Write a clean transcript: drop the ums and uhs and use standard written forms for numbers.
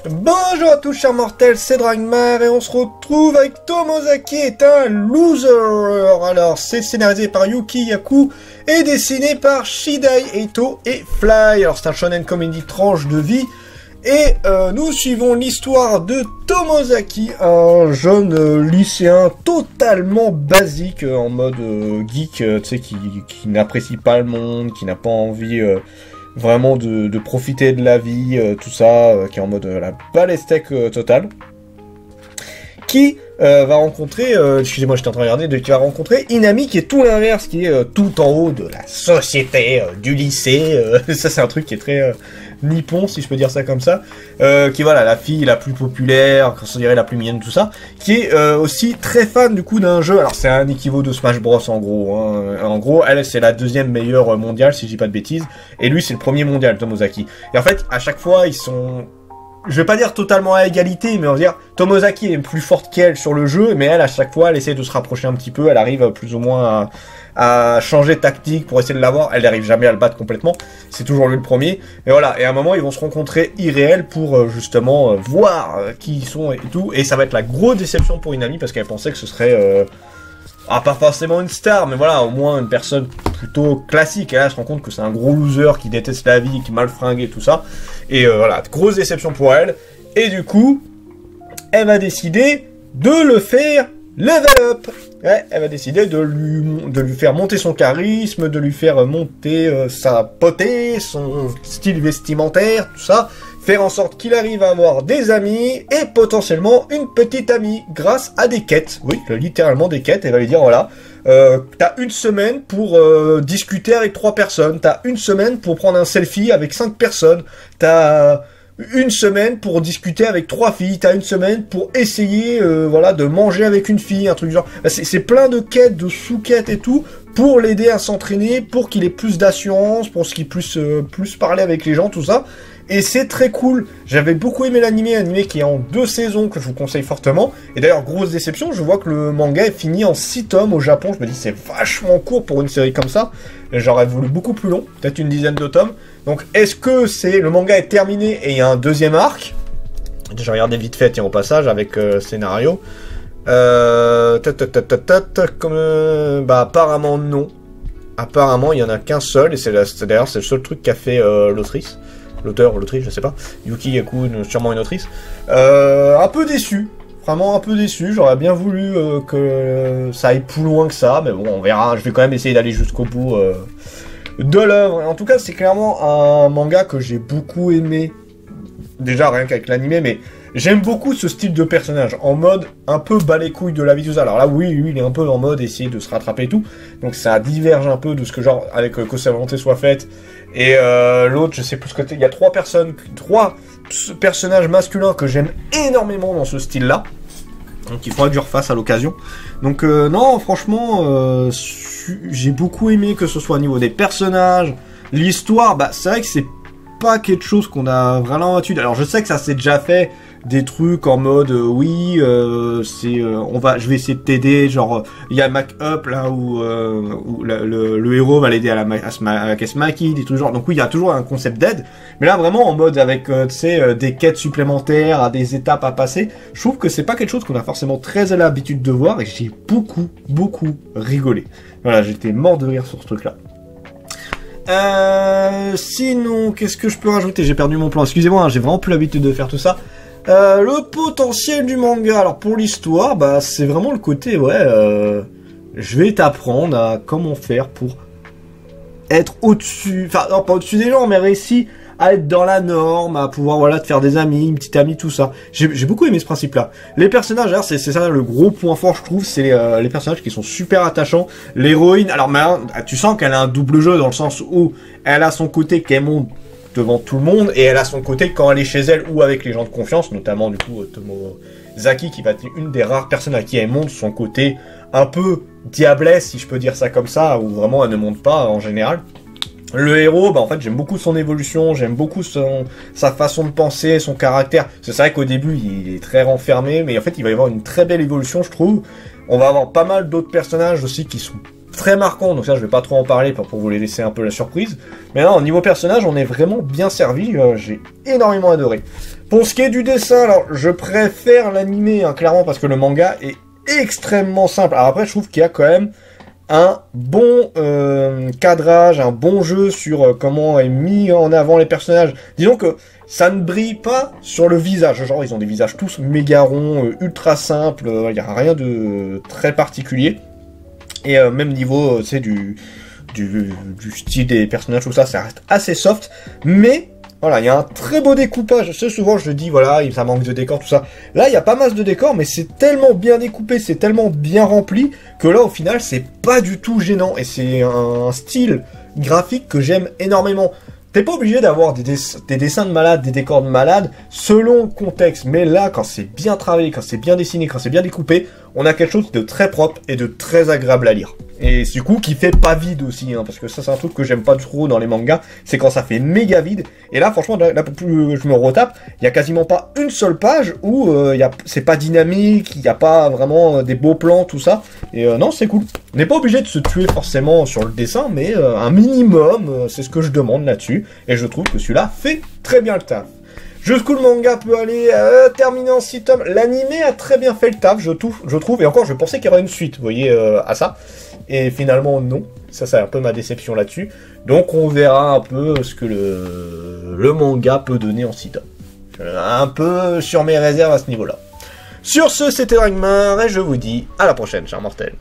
Bonjour à tous chers mortels, c'est Dragmar et on se retrouve avec Tomozaki est un loser. Alors c'est scénarisé par Yuki Yaku et dessiné par Shidai Eito et Fly. Alors c'est un shonen comedy tranche de vie et nous suivons l'histoire de Tomozaki, un jeune lycéen totalement basique en mode geek, tu sais, qui n'apprécie pas le monde, qui n'a pas envie... vraiment de profiter de la vie, tout ça, qui est en mode la balèstec totale, qui va rencontrer, excusez-moi j'étais en train de regarder, qui va rencontrer Inami qui est tout l'inverse, qui est tout en haut de la société, du lycée, ça c'est un truc qui est très nippon si je peux dire ça comme ça, qui est voilà la fille la plus populaire, considérée la plus mignonne, tout ça, qui est aussi très fan du coup d'un jeu, alors c'est un équivalent de Smash Bros en gros, hein. En gros elle c'est la deuxième meilleure mondiale si je dis pas de bêtises, et lui c'est le premier mondial, Tomozaki, et en fait à chaque fois ils sont... Je vais pas dire totalement à égalité, mais on va dire Tomozaki est plus forte qu'elle sur le jeu, mais elle à chaque fois elle essaie de se rapprocher un petit peu, elle arrive plus ou moins à changer de tactique pour essayer de l'avoir, elle n'arrive jamais à le battre complètement, c'est toujours lui le premier, et voilà, et à un moment ils vont se rencontrer irréel pour justement voir qui ils sont et tout, et ça va être la grosse déception pour Inami parce qu'elle pensait que ce serait... pas forcément une star, mais voilà, au moins une personne plutôt classique. Et là, elle se rend compte que c'est un gros loser qui déteste la vie, qui est mal fringué et tout ça. Et voilà, grosse déception pour elle. Et du coup, elle va décider de le faire level up. Ouais, elle va décider de lui faire monter son charisme, de lui faire monter sa potée, son style vestimentaire, tout ça. Faire en sorte qu'il arrive à avoir des amis et potentiellement une petite amie grâce à des quêtes. Oui, littéralement des quêtes. Elle va lui dire voilà, t'as une semaine pour discuter avec 3 personnes. T'as une semaine pour prendre un selfie avec 5 personnes. T'as une semaine pour discuter avec 3 filles. T'as une semaine pour essayer voilà, de manger avec une fille, un truc du genre. C'est plein de quêtes, de sous-quêtes et tout pour l'aider à s'entraîner, pour qu'il ait plus d'assurance, pour qu'il puisse plus parler avec les gens, tout ça. Et c'est très cool, j'avais beaucoup aimé l'animé qui est en 2 saisons, que je vous conseille fortement. Et d'ailleurs, grosse déception, je vois que le manga est fini en 6 tomes au Japon. Je me dis, c'est vachement court pour une série comme ça. J'aurais voulu beaucoup plus long, peut-être une dizaine de tomes. Donc, est-ce que le manga est terminé et il y a un deuxième arc? Je regardais vite fait, tiens, au passage, avec scénario. Bah, apparemment, non. Apparemment, il y en a qu'un seul, et d'ailleurs, c'est le seul truc qu'a fait l'autrice. L'auteur ou l'autrice, je sais pas. Yuki Yaku, sûrement une autrice. Un peu déçu. Vraiment un peu déçu. J'aurais bien voulu que ça aille plus loin que ça. Mais bon, on verra. Je vais quand même essayer d'aller jusqu'au bout de l'œuvre. En tout cas, c'est clairement un manga que j'ai beaucoup aimé. Déjà, rien qu'avec l'animé, mais j'aime beaucoup ce style de personnage. En mode un peu bas les couilles de la vie, tout ça. Alors là, oui, lui, il est un peu en mode essayer de se rattraper et tout. Donc ça diverge un peu de ce que, genre, avec que sa volonté soit faite. Et l'autre, je sais plus ce que il y a 3 personnages masculins que j'aime énormément dans ce style-là. Donc il faudra que je refasse à l'occasion. Donc non, franchement, j'ai beaucoup aimé que ce soit au niveau des personnages. L'histoire, bah c'est vrai que c'est pas quelque chose qu'on a vraiment l'habitude. Alors je sais que ça s'est déjà fait, des trucs en mode oui je vais essayer de t'aider, genre il y a Mac Up là où le héros va l'aider à la caisse Maki, des trucs genre, donc oui il y a toujours un concept d'aide, mais là vraiment en mode avec tu sais des quêtes supplémentaires, à des étapes à passer. Je trouve que c'est pas quelque chose qu'on a forcément très à l'habitude de voir, et j'ai beaucoup rigolé. Voilà, j'étais mort de rire sur ce truc là. Sinon, qu'est-ce que je peux rajouter? J'ai perdu mon plan, excusez-moi, hein, j'ai vraiment plus l'habitude de faire tout ça. Le potentiel du manga, alors pour l'histoire, bah c'est vraiment le côté, ouais, je vais t'apprendre à comment faire pour être au-dessus, enfin non pas au-dessus des gens, mais réussir à être dans la norme, à pouvoir voilà te faire des amis, une petite amie, tout ça. J'ai beaucoup aimé ce principe-là. Les personnages, alors c'est ça le gros point fort, je trouve, c'est les personnages qui sont super attachants. L'héroïne, alors tu sens qu'elle a un double jeu dans le sens où elle a son côté qu'elle monte devant tout le monde, et elle a son côté quand elle est chez elle ou avec les gens de confiance, notamment du coup Tomozaki qui va être une des rares personnes à qui elle montre son côté un peu diablesse, si je peux dire ça comme ça, où vraiment elle ne monte pas en général. Le héros, bah en fait j'aime beaucoup son évolution, j'aime beaucoup sa façon de penser, son caractère. C'est vrai qu'au début il est très renfermé, mais en fait il va y avoir une très belle évolution je trouve. On va avoir pas mal d'autres personnages aussi qui sont très marquant, donc ça je vais pas trop en parler pour vous les laisser un peu la surprise. Mais là, au niveau personnage, on est vraiment bien servi, j'ai énormément adoré. Pour ce qui est du dessin, alors je préfère l'animé, hein, clairement, parce que le manga est extrêmement simple. Alors après, je trouve qu'il y a quand même un bon cadrage, un bon jeu sur comment est mis en avant les personnages. Disons que ça ne brille pas sur le visage, genre ils ont des visages tous méga ronds, ultra simples, il n'y a rien de très particulier. Et même niveau, tu sais, du style des personnages, tout ça, ça reste assez soft, mais voilà, il y a un très beau découpage. Je sais, souvent je dis, voilà, ça manque de décor, tout ça. Là, il y a pas mal de décors, mais c'est tellement bien découpé, c'est tellement bien rempli, que là, au final, c'est pas du tout gênant. Et c'est un style graphique que j'aime énormément. T'es pas obligé d'avoir des dessins de malade, des décors de malade, selon le contexte. Mais là, quand c'est bien travaillé, quand c'est bien dessiné, quand c'est bien découpé, on a quelque chose de très propre et de très agréable à lire. Et du coup, qui fait pas vide aussi, hein, parce que ça, c'est un truc que j'aime pas trop dans les mangas, c'est quand ça fait méga vide. Et là, franchement, là, plus je me retape, il y a quasiment pas une seule page où c'est pas dynamique, il y a pas vraiment des beaux plans, tout ça. Et non, c'est cool. On n'est pas obligé de se tuer forcément sur le dessin, mais un minimum, c'est ce que je demande là-dessus. Et je trouve que celui-là fait très bien le taf. Jusqu'où le manga peut aller, terminé en 6 tomes. L'animé a très bien fait le taf, je trouve. Et encore, je pensais qu'il y aurait une suite, vous voyez, à ça. Et finalement, non. Ça, c'est un peu ma déception là-dessus. Donc, on verra un peu ce que le manga peut donner en 6 tomes. Un peu sur mes réserves à ce niveau-là. Sur ce, c'était Dragmar, et je vous dis à la prochaine, chers mortels.